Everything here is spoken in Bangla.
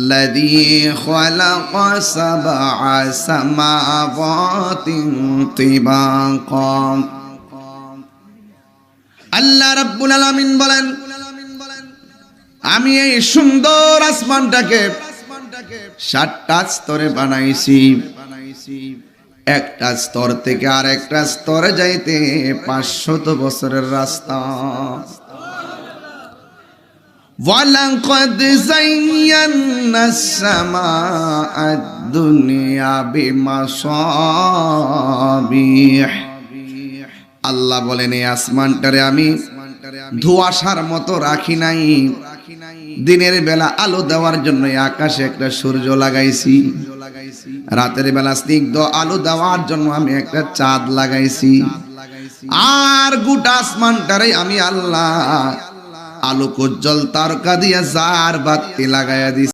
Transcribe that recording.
আল্লাযী খালাকা সাবআ সামাওয়াতিন তিবাকা। আল্লাহ রাব্বুল আলামিন বলেন, আমি এই সুন্দর আসমানটাকে 7টা স্তরে বানাইছি। একটা স্তর থেকে আরেকটা স্তরে যাইতে 500 বছরের রাস্তা। ওয়ালাকাদ যায়্যানাস সামাআদ দুনিয়া বিমাসাবিহ। আল্লাহ বলেন, এই আসমানটারে আমি ধোঁয়াশার মতো রাখি নাই। দিনের বেলা আলো দেওয়ার জন্য আকাশে একটা সূর্য লাগাইছি, রাতের বেলা স্নিগ্ধ আলো দেওয়ার জন্য আমি একটা চাঁদ লাগাইছি। আর গোটা আসমানটারে আমি আল্লাহ আলোক উজ্জ্বল তারকা দিয়া জার বাতি লাগাইয়া দিছি।